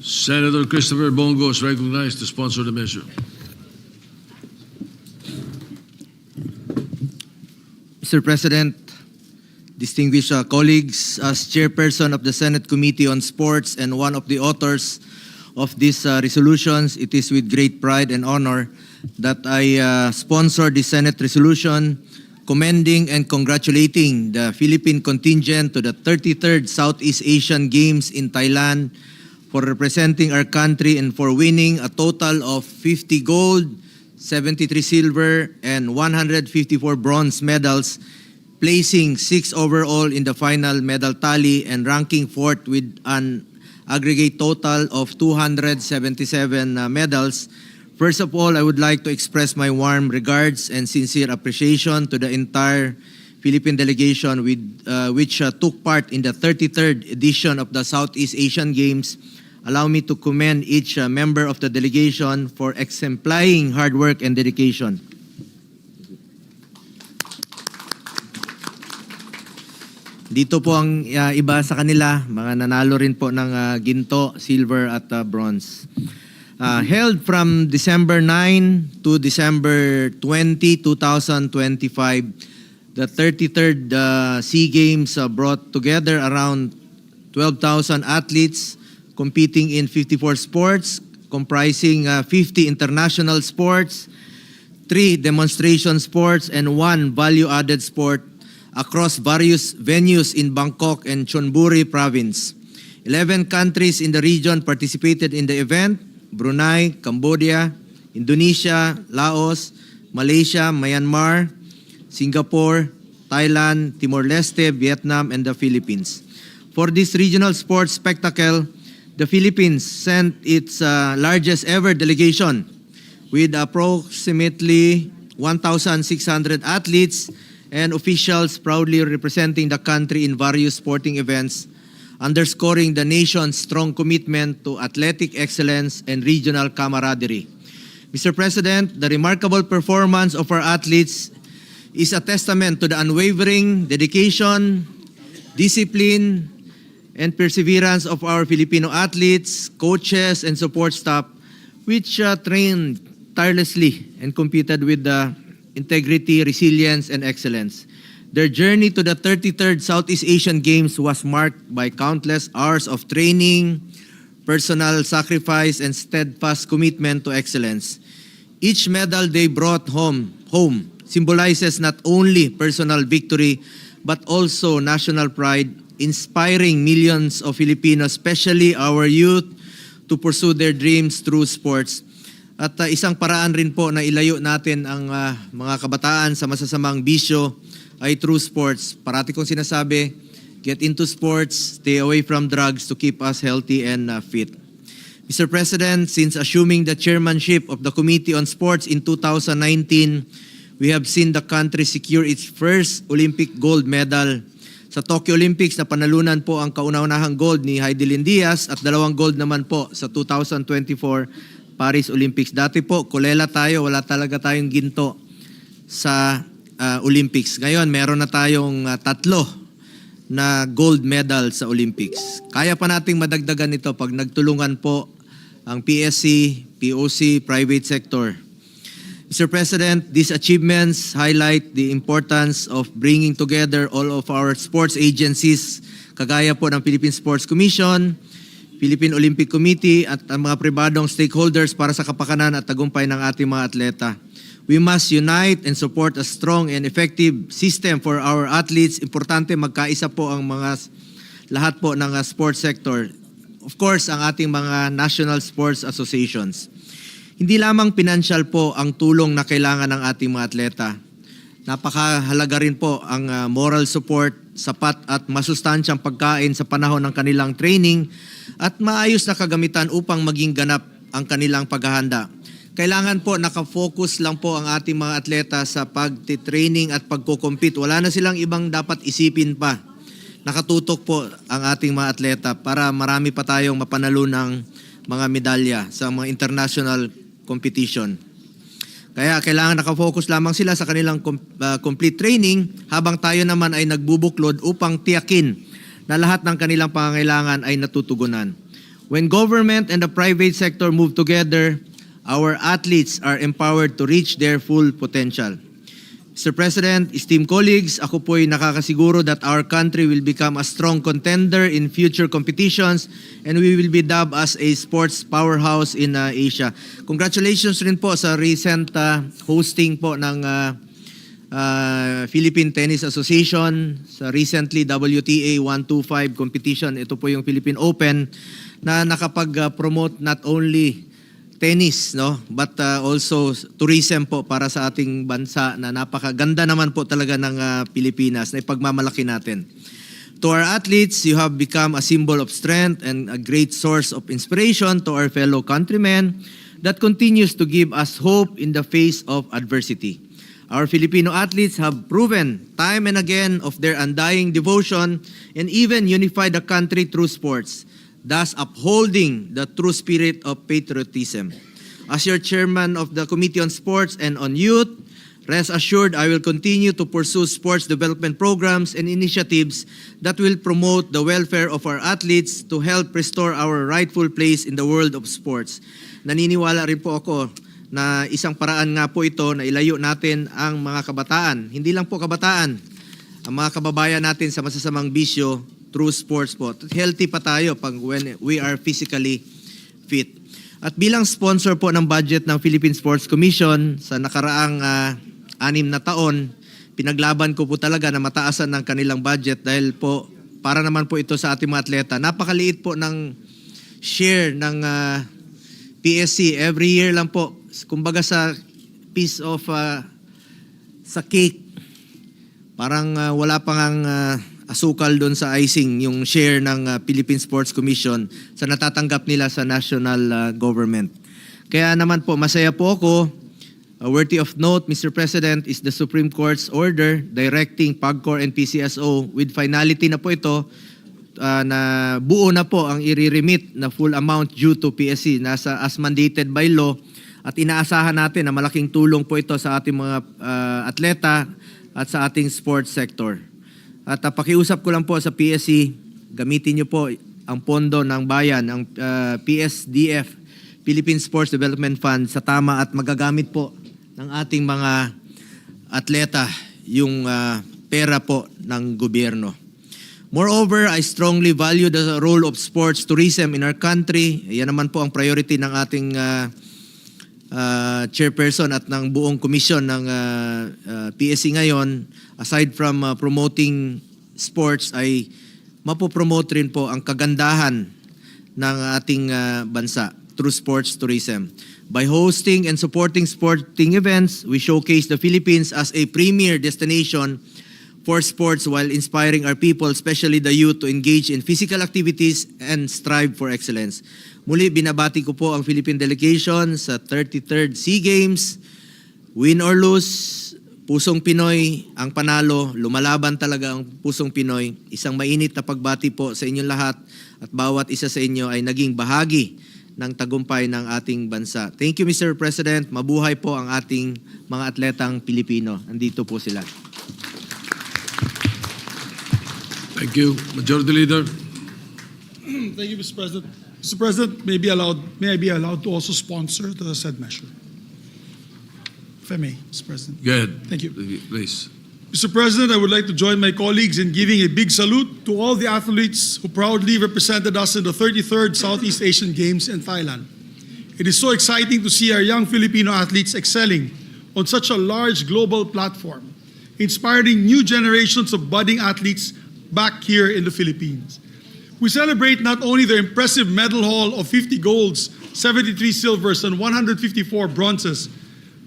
Senator Christopher Bongo is recognized to sponsor the measure. Mr. President, distinguished colleagues, as chairperson of the Senate Committee on Sports and one of the authors of these resolutions, it is with great pride and honor that I sponsor the Senate resolution commending and congratulating the Philippine contingent to the 33rd Southeast Asian Games in Thailand for representing our country and for winning a total of 50 gold, 73 silver, and 154 bronze medals, placing 6 overall in the final medal tally and ranking 4th with an aggregate total of 277 medals. First of all, I would like to express my warm regards and sincere appreciation to the entire Philippine delegation which took part in the 33rd edition of the Southeast Asian Games. Allow me to commend each member of the delegation for exemplifying hard work and dedication. Dito po ang iba sa kanila, mga nanalo rin po ng ginto, silver at bronze. Held from December 9 to December 20, 2025, the 33rd SEA Games brought together around 12,000 athletes competing in 54 sports, comprising 50 international sports, 3 demonstration sports, and 1 value-added sport across various venues in Bangkok and Chonburi province. 11 countries in the region participated in the event: Brunei, Cambodia, Indonesia, Laos, Malaysia, Myanmar, Singapore, Thailand, Timor-Leste, Vietnam, and the Philippines. For this regional sports spectacle, the Philippines sent its largest ever delegation with approximately 1,600 athletes and officials proudly representing the country in various sporting events, underscoring the nation's strong commitment to athletic excellence and regional camaraderie. Mr. President, the remarkable performance of our athletes is a testament to the unwavering dedication, discipline, and perseverance of our Filipino athletes, coaches, and support staff, which trained tirelessly and competed with integrity, resilience, and excellence. Their journey to the 33rd Southeast Asian Games was marked by countless hours of training, personal sacrifice, and steadfast commitment to excellence. Each medal they brought home symbolizes not only personal victory but also national pride, inspiring millions of Filipinos, especially our youth, to pursue their dreams through sports. At isang paraan rin po na ilayo natin ang mga kabataan sa masasamang bisyo ay through sports. Parati kong sinasabi, get into sports, stay away from drugs to keep us healthy and fit. Mr. President, since assuming the chairmanship of the Committee on Sports in 2019, we have seen the country secure its first Olympic gold medal. Sa Tokyo Olympics na panalunan po ang kauna-unahang gold ni Heidelin Diaz at 2 gold naman po sa 2024 Paris Olympics. Dati po, kulela tayo, wala talaga tayong ginto sa Olympics. Ngayon, meron na tayong 3 na gold medal sa Olympics. Kaya pa nating madagdagan ito pag nagtulungan po ang PSC, POC, private sector. Mr. President, these achievements highlight the importance of bringing together all of our sports agencies, kagaya po ng Philippine Sports Commission, Philippine Olympic Committee, at ang mga pribadong stakeholders para sa kapakanan at tagumpay ng ating mga atleta. We must unite and support a strong and effective system for our athletes. Importante magkaisa po ang lahat po ng sports sector. Of course, ang ating mga national sports associations. Hindi lamang financial po ang tulong na kailangan ng ating mga atleta. Napakahalaga rin po ang moral support, sapat at masustansyang pagkain sa panahon ng kanilang training at maayos na kagamitan upang maging ganap ang kanilang paghahanda. Kailangan po nakafocus lang po ang ating mga atleta sa pagtitraining at pagkukompete. Wala na silang ibang dapat isipin pa. Nakatutok po ang ating mga atleta para marami pa tayong mapanalo ng mga medalya sa mga international competition. Kaya kailangan nakafocus lamang sila sa kanilang complete training habang tayo naman ay nagbubuklod upang tiyakin na lahat ng kanilang pangangailangan ay natutugunan. When government and the private sector move together, our athletes are empowered to reach their full potential. Mr. President, esteemed colleagues, ako po'y nakakasiguro that our country will become a strong contender in future competitions and we will be dubbed as a sports powerhouse in Asia. Congratulations rin po sa recent hosting po ng Philippine Tennis Association sa recently WTA 125 competition. Ito po yung Philippine Open na nakapag-promote not only tennis, no, but also tourism po para sa ating bansa na napakaganda naman po talaga ng Pilipinas na ipagmamalaki natin. To our athletes, you have become a symbol of strength and a great source of inspiration to our fellow countrymen that continues to give us hope in the face of adversity. Our Filipino athletes have proven time and again of their undying devotion and even unified the country through sports, thus upholding the true spirit of patriotism. As your chairman of the Committee on Sports and on Youth, rest assured I will continue to pursue sports development programs and initiatives that will promote the welfare of our athletes to help restore our rightful place in the world of sports. Naniniwala rin po ako na isang paraan nga po ito na ilayo natin ang mga kabataan. Hindi lang po kabataan, ang mga kababayan natin sa masasamang bisyo through sports po. Healthy pa tayo pag when we are physically fit. At bilang sponsor po ng budget ng Philippine Sports Commission sa nakaraang 6 na taon, pinaglaban ko po talaga na mataasan ng kanilang budget dahil po para naman po ito sa ating mga atleta. Napakaliit po ng share ng PSC. Every year lang po. Kumbaga sa piece of sa cake, parang wala pang asukal doon sa icing yung share ng Philippine Sports Commission sa natatanggap nila sa national government. Kaya naman po masaya po ako. Worthy of note, Mr. President, is the Supreme Court's order directing PAGCOR and PCSO with finality na po ito na buo na po ang i-remit na full amount due to PSC nasa as mandated by law at inaasahan natin na malaking tulong po ito sa ating mga atleta at sa ating sports sector. At pakiusap ko lang po sa PSC, gamitin niyo po ang pondo ng bayan, ang PSDF, Philippine Sports Development Fund, sa tama at magagamit po ng ating mga atleta yung pera po ng gobyerno. Moreover, I strongly value the role of sports tourism in our country. Yan naman po ang priority ng ating chairperson at ng buong komisyon ng PSC ngayon. Aside from promoting sports, ay mapopromote rin po ang kagandahan ng ating bansa through sports tourism. By hosting and supporting sporting events, we showcase the Philippines as a premier destination for sports while inspiring our people, especially the youth, to engage in physical activities and strive for excellence. Muli, binabati ko po ang Philippine delegation sa 33rd SEA Games. Win or lose, pusong Pinoy ang panalo. Lumalaban talaga ang pusong Pinoy. Isang mainit na pagbati po sa inyong lahat at bawat isa sa inyo ay naging bahagi ng tagumpay ng ating bansa. Thank you, Mr. President. Mabuhay po ang ating mga atletang Pilipino. Andito po sila. Thank you. Majority Leader. Thank you, Mr. President. Mr. President, may I be allowed to also sponsor the said measure? If I may, Mr. President. Go ahead. Thank you. Please. Mr. President, I would like to join my colleagues in giving a big salute to all the athletes who proudly represented us in the 33rd Southeast Asian Games in Thailand. It is so exciting to see our young Filipino athletes excelling on such a large global platform, inspiring new generations of budding athletes back here in the Philippines. We celebrate not only their impressive medal haul of 50 golds, 73 silvers, and 154 bronzes,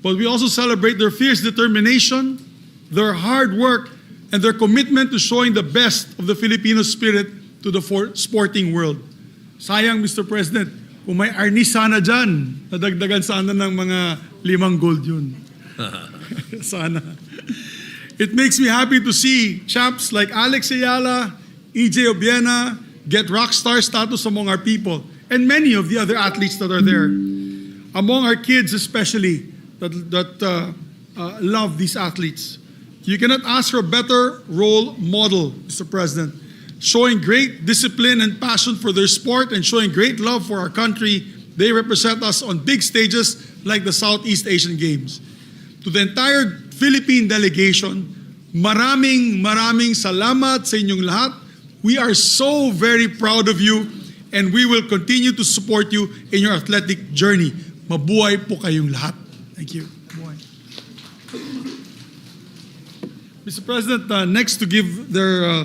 but we also celebrate their fierce determination, their hard work, and their commitment to showing the best of the Filipino spirit to the sporting world. Sayang, Mr. President, kung may arnis sana dyan, nadagdagan sana ng mga 5 gold yun. Sana. It makes me happy to see champs like Alex Ayala, EJ Obiena get rock star status among our people, and many of the other athletes that are there. Among our kids especially, that love these athletes. You cannot ask for a better role model, Mr. President, showing great discipline and passion for their sport and showing great love for our country. They represent us on big stages like the Southeast Asian Games. To the entire Philippine delegation, maraming salamat sa inyong lahat. We are so very proud of you and we will continue to support you in your athletic journey. Mabuhay po kayong lahat. Thank you. Mr. President, next to give their,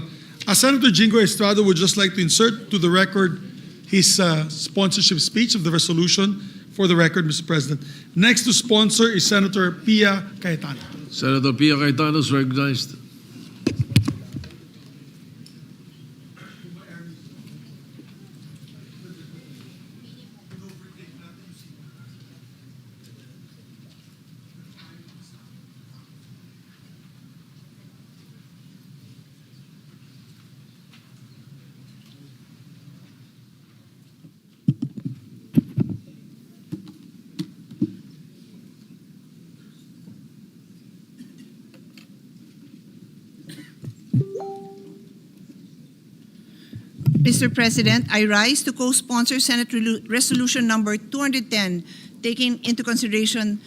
Senator Jingo Estrada would just like to insert to the record his sponsorship speech of the resolution for the record, Mr. President. Next to sponsor is Senator Pia Cayetano. Senator Pia Cayetano is recognized. Mr. President, I rise to co-sponsor Senate Resolution number 210, taking into consideration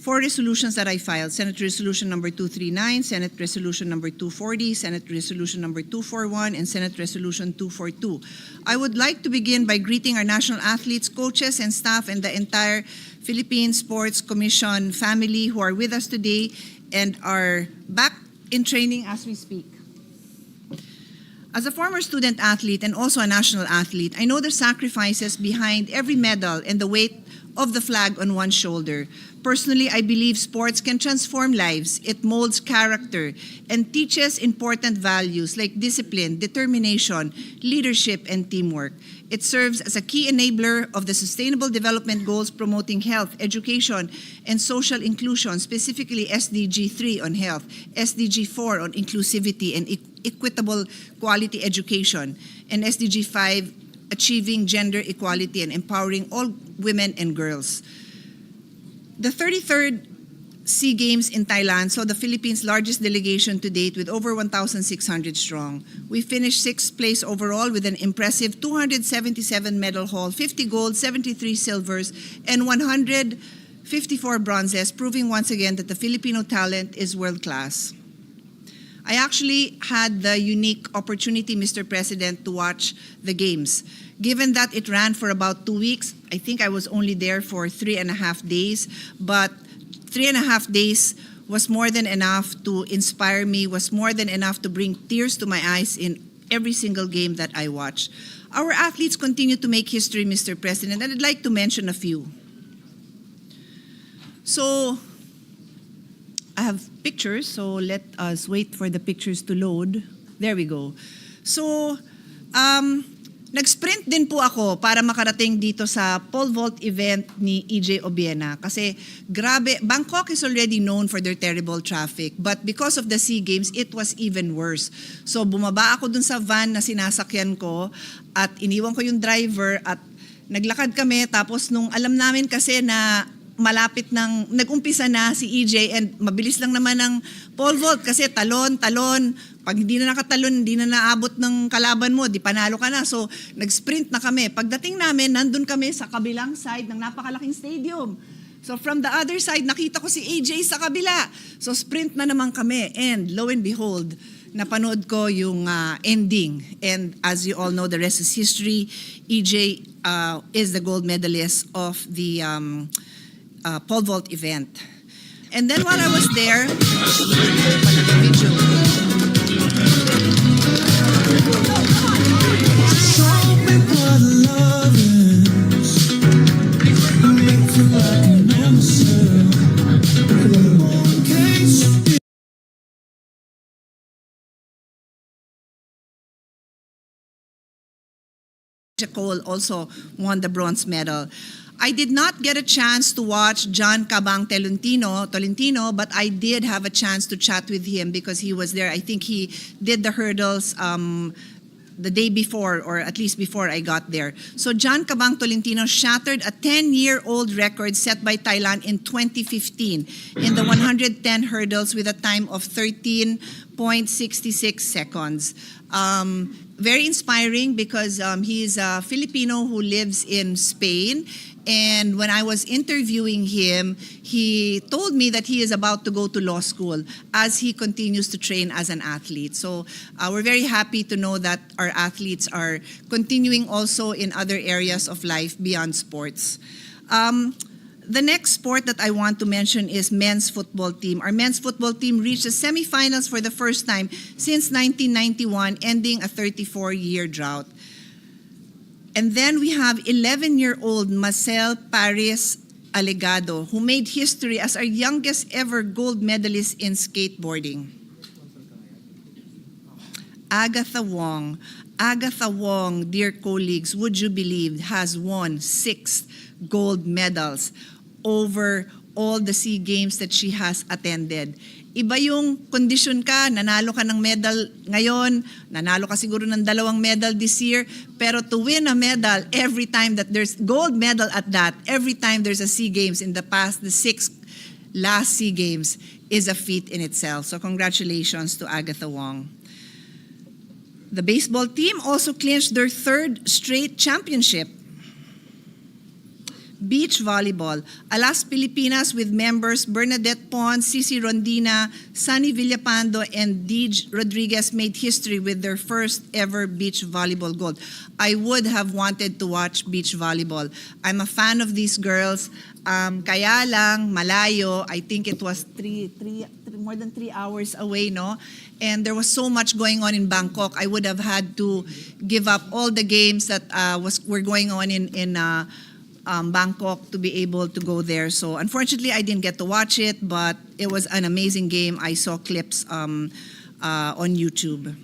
4 resolutions that I filed: Senate Resolution number 239, Senate Resolution number 240, Senate Resolution number 241, and Senate Resolution 242. I would like to begin by greeting our national athletes, coaches, and staff, and the entire Philippine Sports Commission family who are with us today and are back in training as we speak. As a former student athlete and also a national athlete, I know the sacrifices behind every medal and the weight of the flag on one's shoulder. Personally, I believe sports can transform lives. It molds character and teaches important values like discipline, determination, leadership, and teamwork. It serves as a key enabler of the Sustainable Development Goals promoting health, education, and social inclusion, specifically SDG 3 on health, SDG 4 on inclusivity and equitable quality education, and SDG 5 achieving gender equality and empowering all women and girls. The 33rd SEA Games in Thailand saw the Philippines' largest delegation to date with over 1,600 strong. We finished 6th place overall with an impressive 277 medal haul, 50 gold, 73 silvers, and 154 bronzes, proving once again that the Filipino talent is world-class. I actually had the unique opportunity, Mr. President, to watch the games. Given that it ran for about 2 weeks, I think I was only there for 3.5 days, but 3.5 days was more than enough to inspire me, was more than enough to bring tears to my eyes in every single game that I watched. Our athletes continue to make history, Mr. President, and I'd like to mention a few. So, I have pictures, so let us wait for the pictures to load. There we go. So, nag-sprint din po ako para makarating dito sa pole vault event ni EJ Obiena. Kasi grabe, Bangkok is already known for their terrible traffic. But because of the SEA Games, it was even worse. So bumaba ako dun sa van na sinasakyan ko at iniwan ko yung driver at naglakad kami. Tapos nung alam namin kasi na malapit ng, nag-umpisa na si EJ and mabilis lang naman ng pole vault kasi talon. Pag hindi na nakatalon, hindi na naabot ng kalaban mo, di panalo ka na. So, nag-sprint na kami. Pagdating namin, nandun kami sa kabilang side ng napakalaking stadium. So, from the other side, nakita ko si AJ sa kabila. So, sprint na naman kami. And lo and behold, napanood ko yung ending. And as you all know, the rest is history. EJ is the gold medalist of the pole vault event. And then while I was there, Cole also won the bronze medal. I did not get a chance to watch John Cabang Tolentino, but I did have a chance to chat with him because he was there. I think he did the hurdles the day before, or at least before I got there. So John Cabang Tolentino shattered a 10-year-old record set by Thailand in 2015 in the 110 hurdles with a time of 13.66 seconds. Very inspiring because he is a Filipino who lives in Spain. And when I was interviewing him, he told me that he is about to go to law school as he continues to train as an athlete. So we're very happy to know that our athletes are continuing also in other areas of life beyond sports. The next sport that I want to mention is men's football team. Our men's football team reached the semifinals for the first time since 1991, ending a 34-year drought. And then we have 11-year-old Marcel Paris Alegado, who made history as our youngest ever gold medalist in skateboarding. Agatha Wong, dear colleagues, would you believe, has won 6 gold medals over all the SEA Games that she has attended. Iba yung kondisyon ka, nanalo ka ng medal ngayon, nanalo ka siguro ng 2 medal this year, pero to win a medal every time that there's gold medal at that, every time there's a SEA Games in the past, the 6 last SEA Games is a feat in itself. So congratulations to Agatha Wong. The baseball team also clinched their 3rd straight championship. Beach volleyball, Alas Pilipinas with members Bernadette Pons, Cici Rondina, Sunny Villapando, and Deej Rodriguez made history with their first ever beach volleyball gold. I would have wanted to watch beach volleyball. I'm a fan of these girls. Kaya lang, malayo. I think it was more than 3 hours away, no? And there was so much going on in Bangkok. I would have had to give up all the games that were going on in Bangkok to be able to go there. So unfortunately, I didn't get to watch it, but it was an amazing game. I saw clips on YouTube.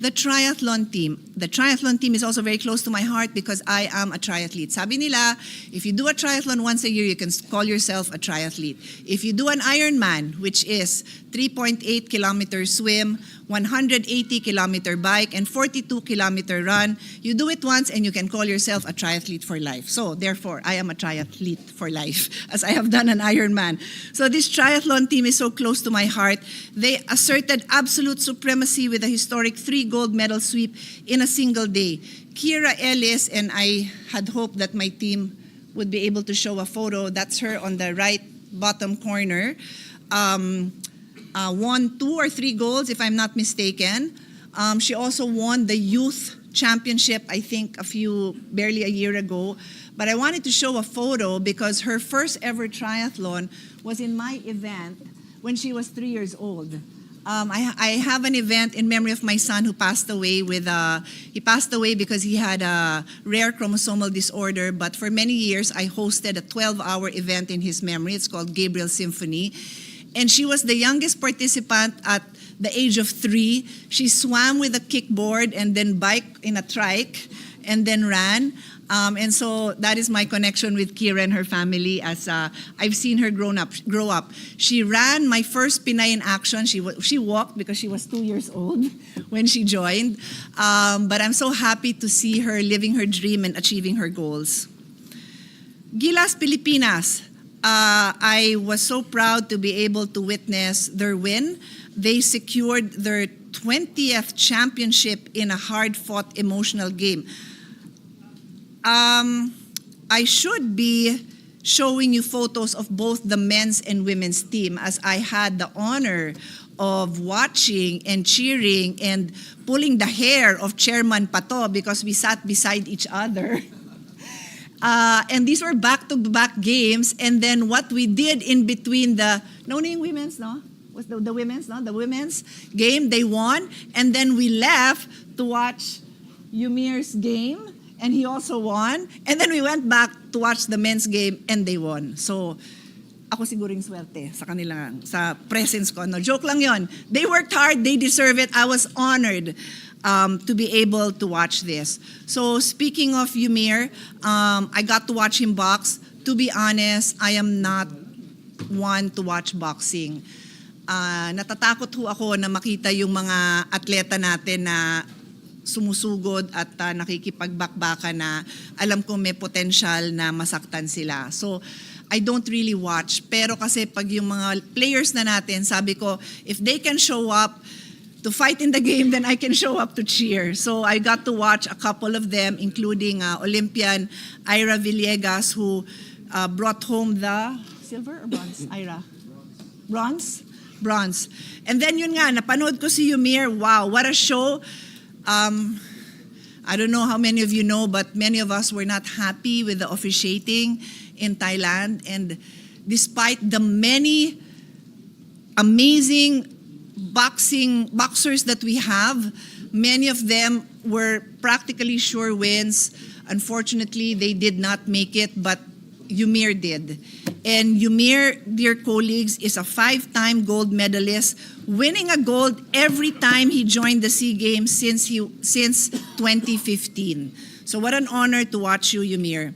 The triathlon team. The triathlon team is also very close to my heart because I am a triathlete. Sabi nila, if you do a triathlon once a year, you can call yourself a triathlete. If you do an Ironman, which is 3.8 kilometer swim, 180 kilometer bike, and 42 kilometer run, you do it once and you can call yourself a triathlete for life. So therefore, I am a triathlete for life as I have done an Ironman. So this triathlon team is so close to my heart. They asserted absolute supremacy with a historic 3 gold medal sweep in a single day. Kira Ellis, and I had hoped that my team would be able to show a photo. That's her on the right bottom corner. Won 2 or 3 golds, if I'm not mistaken. She also won the youth championship, I think, barely a year ago. But I wanted to show a photo because her first ever triathlon was in my event when she was 3 years old. I have an event in memory of my son who passed away he passed away because he had a rare chromosomal disorder, but for many years I hosted a 12-hour event in his memory. It's called Gabriel Symphony. And she was the youngest participant at the age of 3. She swam with a kickboard and then biked in a trike and then ran. And so that is my connection with Kira and her family as I've seen her grow up. She ran my first Pinay in Action. She walked because she was 2 years old when she joined. But I'm so happy to see her living her dream and achieving her goals. Gilas Pilipinas. I was so proud to be able to witness their win. They secured their 20th championship in a hard-fought, emotional game. I should be showing you photos of both the men's and women's team as I had the honor of watching and cheering and pulling the hair of Chairman Pato because we sat beside each other. And these were back-to-back games. And then what we did in between the women's, no? Was the women's, no? The women's game, they won. And then we left to watch Yumir's game, and he also won. And then we went back to watch the men's game, and they won. So, ako siguro yung swerte sa presence ko. No, joke lang yon. They worked hard, they deserve it. I was honored to be able to watch this. So speaking of Yumir, I got to watch him box. To be honest, I am not one to watch boxing. Natatakot ho ako na makita yung mga atleta natin na sumusugod at nakikipagbakbaka na alam ko may potential na masaktan sila. So I don't really watch. Pero kasi pag yung mga players na natin, sabi ko, if they can show up, to fight in the game, then I can show up to cheer. So I got to watch a couple of them, including Olympian Ira Villegas, who brought home the silver or bronze, Ira? Bronze? Bronze. And then yun nga, napanood ko si Yumir. Wow, what a show. I don't know how many of you know, but many of us were not happy with the officiating in Thailand. And despite the many amazing boxers that we have, many of them were practically sure wins. Unfortunately, they did not make it, but Yumir did. And Yumir, dear colleagues, is a 5-time gold medalist, winning a gold every time he joined the SEA Games since 2015. So what an honor to watch you, Yumir.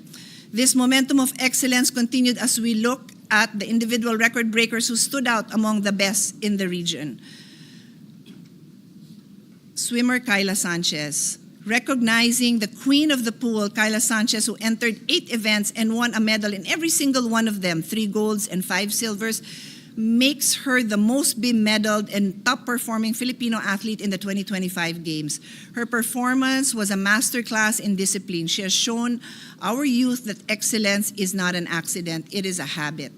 This momentum of excellence continued as we look at the individual record breakers who stood out among the best in the region. Swimmer Kyla Sanchez. Recognizing the queen of the pool, Kyla Sanchez, who entered 8 events and won a medal in every single one of them, 3 golds and 5 silvers, makes her the most bemedaled and top-performing Filipino athlete in the 2025 Games. Her performance was a masterclass in discipline. She has shown our youth that excellence is not an accident, it is a habit.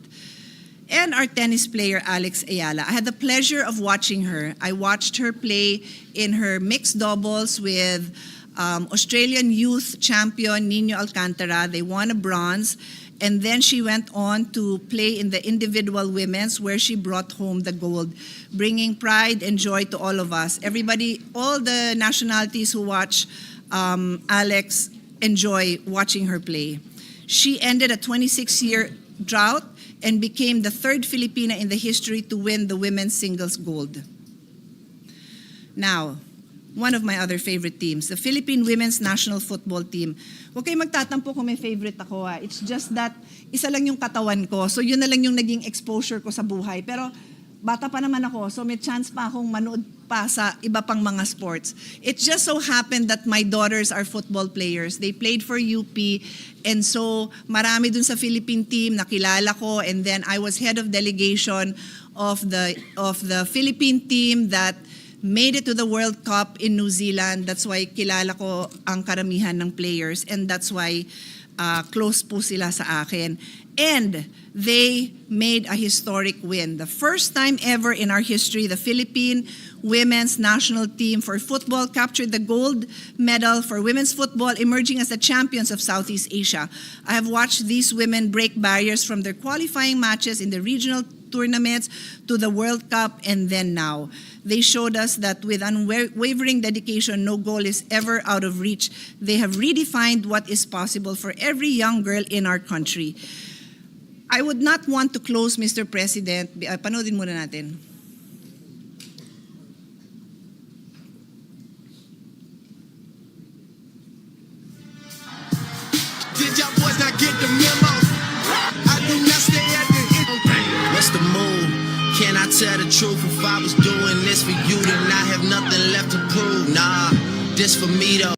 And our tennis player, Alex Ayala. I had the pleasure of watching her. I watched her play in her mixed doubles with Australian youth champion Nino Alcantara. They won a bronze. And then she went on to play in the individual women's, where she brought home the gold, bringing pride and joy to all of us. Everybody, all the nationalities who watch Alex enjoy watching her play. She ended a 26-year drought and became the 3rd Filipina in the history to win the women's singles gold. Now, one of my other favorite teams, the Philippine Women's National Football Team. Huwag kayo magtatampo kung may favorite ako. It's just that isa lang yung katawan ko. So yun na lang yung naging exposure ko sa buhay. Pero bata pa naman ako, so may chance pa akong manood pa sa iba pang mga sports. It just so happened that my daughters are football players. They played for UP, and so marami dun sa Philippine team nakilala ko, and then I was head of delegation of the Philippine team that made it to the World Cup in New Zealand. That's why kilala ko ang karamihan ng players, and that's why close po sila sa akin. And they made a historic win. The first time ever in our history, the Philippine women's national team for football captured the gold medal for women's football, emerging as the champions of Southeast Asia. I have watched these women break barriers from their qualifying matches in the regional tournaments to the World Cup, and then now. They showed us that with unwavering dedication, no goal is ever out of reach. They have redefined what is possible for every young girl in our country. I would not want to close, Mr. President. Panoodin muna natin. Did y'all boys not get the memo? I do not stay at the end. What's the move? Can I tell the truth? If I was doing this for you, then I have nothing left to prove. Nah, this for me though.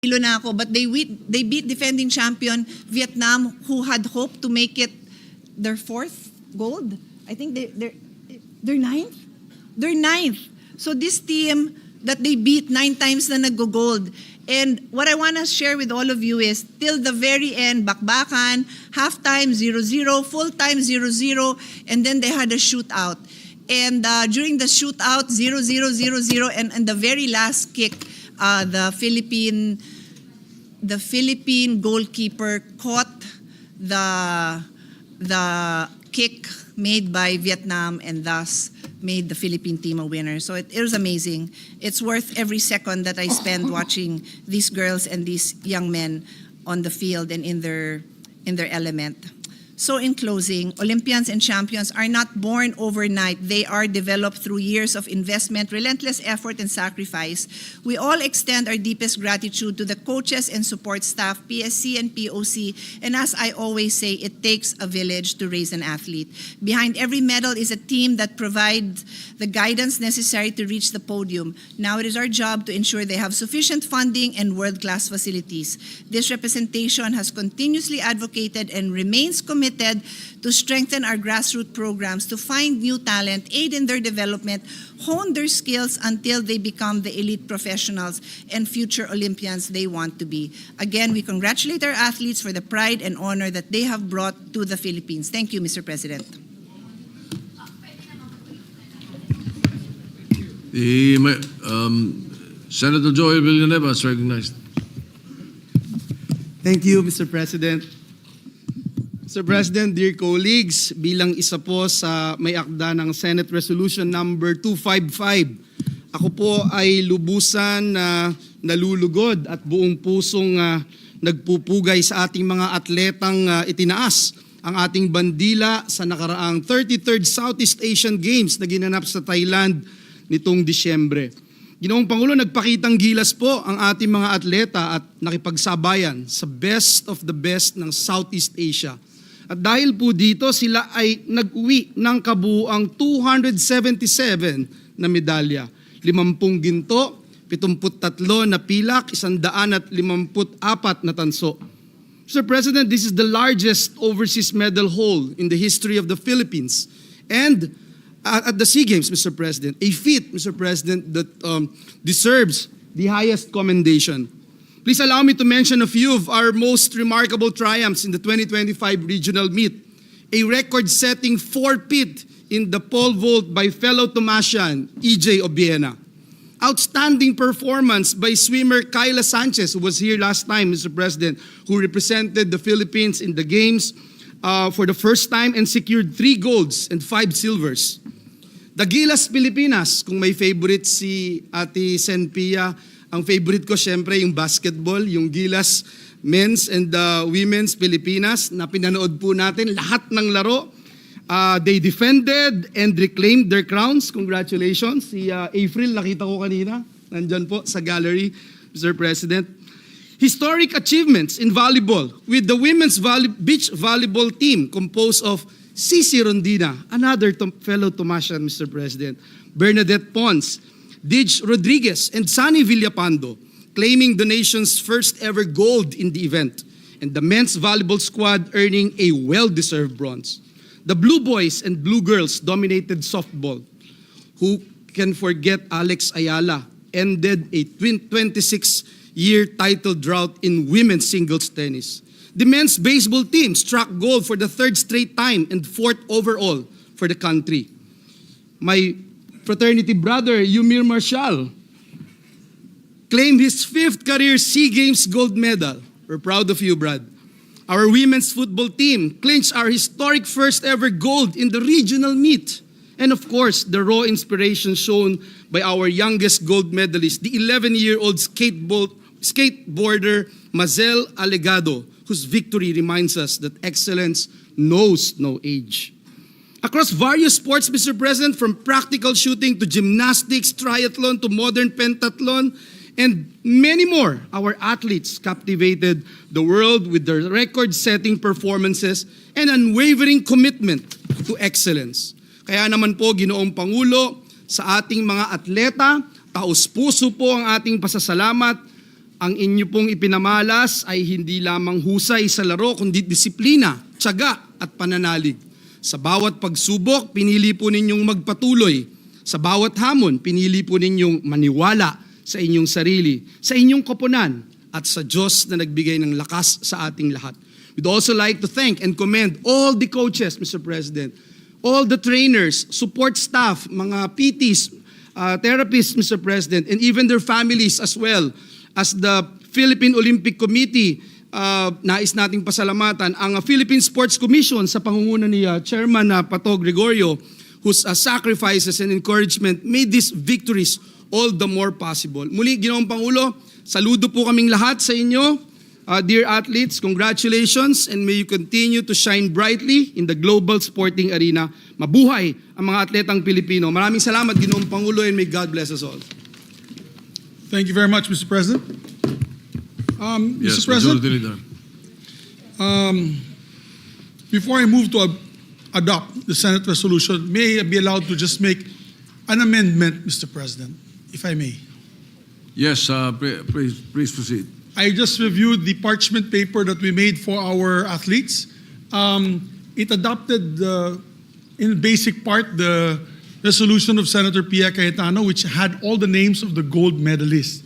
Na ako, but they beat defending champion Vietnam, who had hoped to make it their 4th gold. I think they're 9th. They're 9th. So this team that they beat 9 times na nag-gold. And what I want to share with all of you is, till the very end, bakbakan, halftime 0-0, full time 0-0, and then they had a shootout. And during the shootout, 0-0, 0-0, and the very last kick, the Philippine goalkeeper caught the kick made by Vietnam, and thus made the Philippine team a winner. So it was amazing. It's worth every second that I spend watching these girls and these young men on the field and in their element. So in closing, Olympians and champions are not born overnight. They are developed through years of investment, relentless effort, and sacrifice. We all extend our deepest gratitude to the coaches and support staff, PSC and POC. And as I always say, it takes a village to raise an athlete. Behind every medal is a team that provides the guidance necessary to reach the podium. Now it is our job to ensure they have sufficient funding and world-class facilities. This representation has continuously advocated and remains committed to strengthen our grassroots programs, to find new talent, aid in their development, hone their skills until they become the elite professionals and future Olympians they want to be. Again, we congratulate our athletes for the pride and honor that they have brought to the Philippines. Thank you, Mr. President. Senator Joel Villanueva is recognized. Thank you, Mr. President. Mr. President, dear colleagues, bilang isa po sa may akda ng Senate Resolution number 255, ako po ay lubusan na nalulugod at buong pusong nagpupugay sa ating mga atletang itinaas ang ating bandila sa nakaraang 33rd Southeast Asian Games na ginanap sa Thailand nitong Disyembre. Ginoong Pangulo, nagpakitang gilas po ang ating mga atleta at nakipagsabayan sa best of the best ng Southeast Asia. At dahil po dito, sila ay nag-uwi ng kabuuang 277 na medalya. 50 ginto, 73 na pilak, 154 na tanso. Mr. President, this is the largest overseas medal haul in the history of the Philippines. And at the SEA Games, Mr. President, a feat, Mr. President, that deserves the highest commendation. Please allow me to mention a few of our most remarkable triumphs in the 2025 regional meet. A record-setting 4-peat in the pole vault by fellow Tomasian, EJ Obiena. Outstanding performance by swimmer Kyla Sanchez, who was here last time, Mr. President, who represented the Philippines in the Games for the first time and secured 3 golds and 5 silvers. The Gilas Pilipinas, kung may favorite si Ate Senpia, ang favorite ko syempre yung basketball, yung Gilas Men's and Women's Pilipinas na pinanood po natin lahat ng laro. They defended and reclaimed their crowns. Congratulations. Si April, nakita ko kanina. Nandyan po sa gallery, Mr. President. Historic achievements in volleyball with the women's beach volleyball team composed of Cici Rondina, another fellow Tomasian, Mr. President, Bernadette Pons, Dij Rodriguez, and Sunny Villapando, claiming the nation's first ever gold in the event, and the men's volleyball squad earning a well-deserved bronze. The Blue Boys and Blue Girls dominated softball. Who can forget Alex Ayala ended a 26-year title drought in women's singles tennis. The men's baseball team struck gold for the 3rd straight time and 4th overall for the country. My fraternity brother, Yumir Marshall, claimed his 5th career SEA Games gold medal. We're proud of you, Brad. Our women's football team clinched our historic first ever gold in the regional meet. And of course, the raw inspiration shown by our youngest gold medalist, the 11-year-old skateboarder Mazel Alegado, whose victory reminds us that excellence knows no age. Across various sports, Mr. President, from practical shooting to gymnastics, triathlon to modern pentathlon, and many more, our athletes captivated the world with their record-setting performances and unwavering commitment to excellence. Kaya naman po, Ginoong Pangulo, sa ating mga atleta, taos-puso po ang ating pasasalamat. Ang inyo pong ipinamalas ay hindi lamang husay sa laro, kundi disiplina, tiyaga at pananalig. Sa bawat pagsubok, pinili po ninyong magpatuloy. Sa bawat hamon, pinili po ninyong maniwala sa inyong sarili, sa inyong koponan, at sa Diyos na nagbigay ng lakas sa ating lahat. We'd also like to thank and commend all the coaches, Mr. President, all the trainers, support staff, mga PTs, therapists, Mr. President, and even their families as well. As the Philippine Olympic Committee, nais nating pasalamatan ang Philippine Sports Commission sa pangunguna ni Chairman Pato Gregorio, whose sacrifices and encouragement made these victories all the more possible. Muli, Ginoong Pangulo, saludo po kaming lahat sa inyo. Dear athletes, congratulations and may you continue to shine brightly in the global sporting arena. Mabuhay ang mga atletang Pilipino. Maraming salamat, Ginoong Pangulo, and may God bless us all. Thank you very much, Mr. President. Yes, Mr. President, Majority Leader. before I move to adopt the Senate resolution, may I be allowed to just make an amendment, Mr. President, if I may? Yes, please proceed. I just reviewed the parchment paper that we made for our athletes. It adopted, in basic part, the resolution of Senator Pia Cayetano, which had all the names of the gold medalists.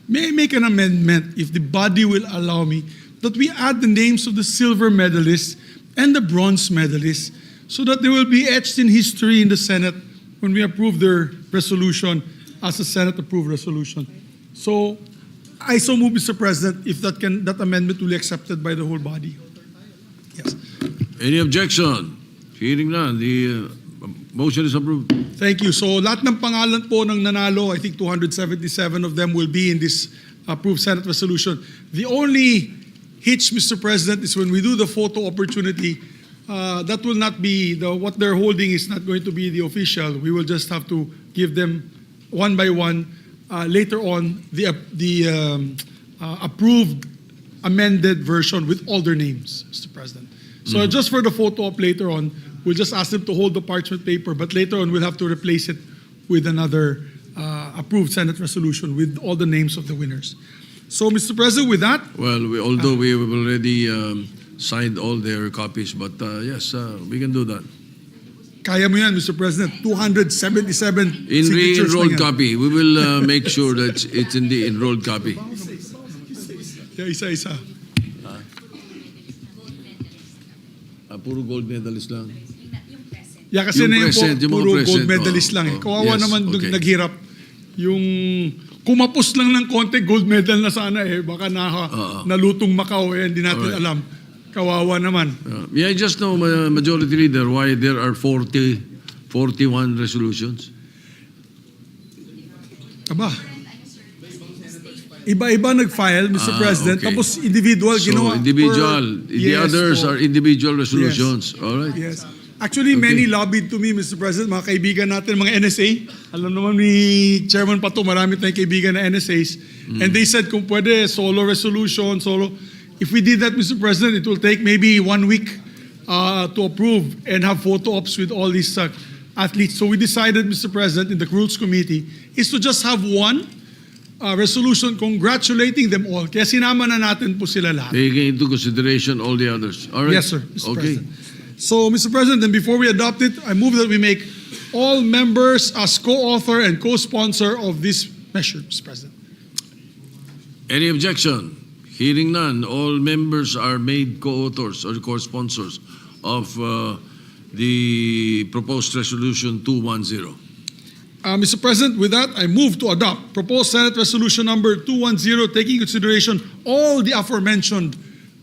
May I make an amendment, if the body will allow me, that we add the names of the silver medalists and the bronze medalists so that they will be etched in history in the Senate when we approve their resolution as a Senate-approved resolution. So, I so move, Mr. President, if that amendment will be accepted by the whole body. Yes. Any objection? Hearing none, the motion is approved. Thank you. So lahat ng pangalan po ng nanalo, I think 277 of them will be in this approved Senate resolution. The only hitch, Mr. President, is when we do the photo opportunity, that will not be, what they're holding is not going to be the official. We will just have to give them one by one. Later on, the approved amended version with all their names, Mr. President. So just for the photo op later on, we'll just ask them to hold the parchment paper, but later on we'll have to replace it with another approved Senate resolution with all the names of the winners. So, Mr. President, with that, Well, although we have already signed all their copies, but yes, we can do that. kaya mo yan, Mr. President, 277 In signatures re-enrolled lang yan. copy, we will make sure that it's in the enrolled copy. Yeah, isa-isa. Puro gold medalist lang. Yeah, kasi Yung na yun present, po, yung mga puro present, gold medalist oo, lang. oo. Kawawa Yes, naman okay. naghirap. Yung kumapos lang ng konti, gold medal na sana eh. Baka nalutong Macau eh, hindi natin Alright. alam. Kawawa naman. Yeah, I just know, Majority Leader, why there are 41 resolutions. Aba. Iba-iba nag-file, Mr. President. Okay. Tapos individual So, ginawa. individual. The Yes, others po. are individual resolutions. All right? Yes. Actually, many lobbied to me, Mr. President, mga kaibigan natin, mga NSA. Alam naman ni Chairman Pato, marami tayong kaibigan na NSAs. And they said, kung pwede, solo resolution, solo. If we did that, Mr. President, it will take maybe 1 week to approve and have photo ops with all these athletes. So we decided, Mr. President, in the Rules Committee, is to just have one resolution congratulating them all. Kaya sinama na natin po sila lahat. Taking into consideration all the others. All right? Yes, sir, Mr. Okay. President. So, Mr. President, then before we adopt it, I move that we make all members as co-author and co-sponsor of this measure, Mr. President. Any objection? Hearing none, all members are made co-authors or co-sponsors of the proposed resolution 210. Mr. President, with that, I move to adopt proposed Senate Resolution number 210, taking into consideration all the aforementioned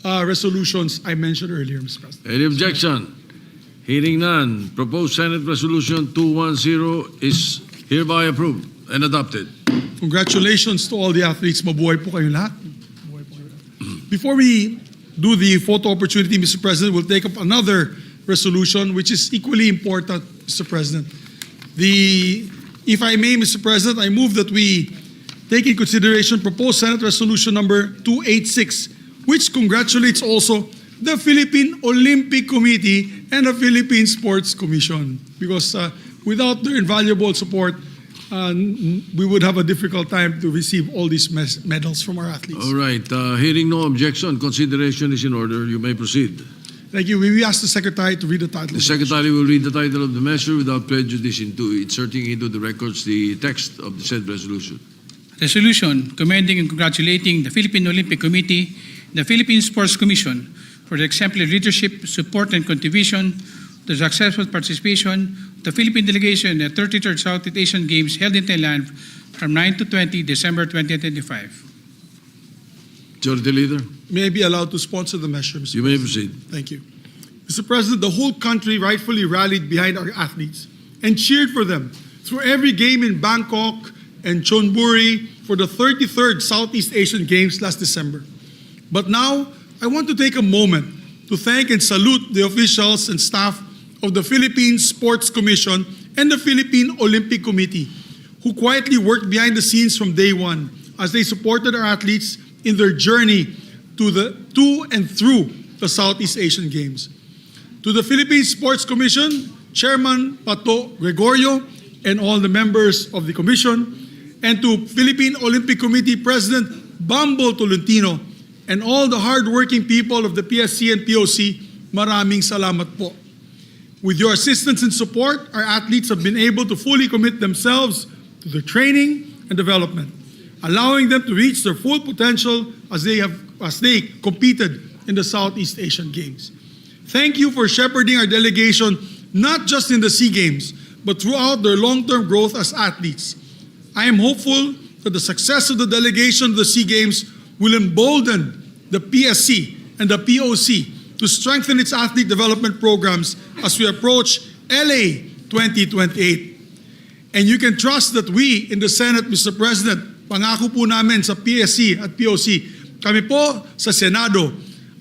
resolutions I mentioned earlier, Mr. President. Any objection? Hearing none, proposed Senate Resolution 210 is hereby approved and adopted. Congratulations to all the athletes. Mabuhay po kayo lahat. Mabuhay po kayo lahat. Before we do the photo opportunity, Mr. President, we'll take up another resolution which is equally important, Mr. President. If I may, Mr. President, I move that we take in consideration proposed Senate Resolution number 286, which congratulates also the Philippine Olympic Committee and the Philippine Sports Commission. Because without their invaluable support, we would have a difficult time to receive all these medals from our athletes. All right, hearing no objection, consideration is in order. You may proceed. Thank you. We ask the Secretary to read the title. The Secretary will read the title of the measure without prejudice into inserting into the records the text of the said resolution. Resolution commending and congratulating the Philippine Olympic Committee, the Philippine Sports Commission for the exemplary leadership, support, and contribution to the successful participation of the Philippine delegation in the 33rd Southeast Asian Games held in Thailand from 9 to 20 December 2025. Majority Leader, May I be allowed to sponsor the measure, Mr. you may proceed. Thank you. Mr. President, the whole country rightfully rallied behind our athletes and cheered for them through every game in Bangkok and Chonburi for the 33rd Southeast Asian Games last December. But now, I want to take a moment to thank and salute the officials and staff of the Philippine Sports Commission and the Philippine Olympic Committee, who quietly worked behind the scenes from day one as they supported our athletes in their journey to and through the Southeast Asian Games. To the Philippine Sports Commission, Chairman Pato Gregorio, and all the members of the Commission, and to Philippine Olympic Committee President Bambo Tolentino, and all the hardworking people of the PSC and POC, maraming salamat po. With your assistance and support, our athletes have been able to fully commit themselves to their training and development, allowing them to reach their full potential as they competed in the Southeast Asian Games. Thank you for shepherding our delegation not just in the SEA Games, but throughout their long-term growth as athletes. I am hopeful that the success of the delegation of the SEA Games will embolden the PSC and the POC to strengthen its athlete development programs as we approach LA 2028. And you can trust that we in the Senate, Mr. President, pangako po namin sa PSC at POC, kami po sa Senado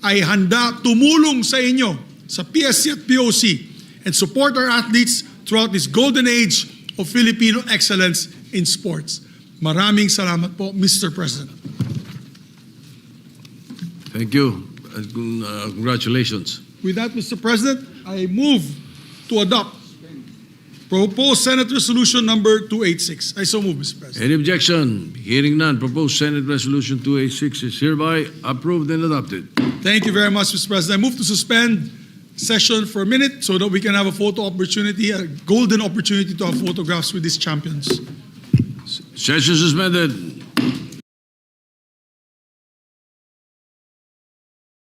ay handa tumulong sa inyo sa PSC at POC and support our athletes throughout this golden age of Filipino excellence in sports. Maraming salamat po, Mr. President. Thank you. Congratulations. With that, Mr. President, I move to adopt proposed Senate Resolution number 286. I so move, Mr. President. Any objection? Hearing none, proposed Senate Resolution 286 is hereby approved and adopted. Thank you very much, Mr. President. I move to suspend session for a minute so that we can have a photo opportunity, a golden opportunity to have photographs with these champions. Session suspended.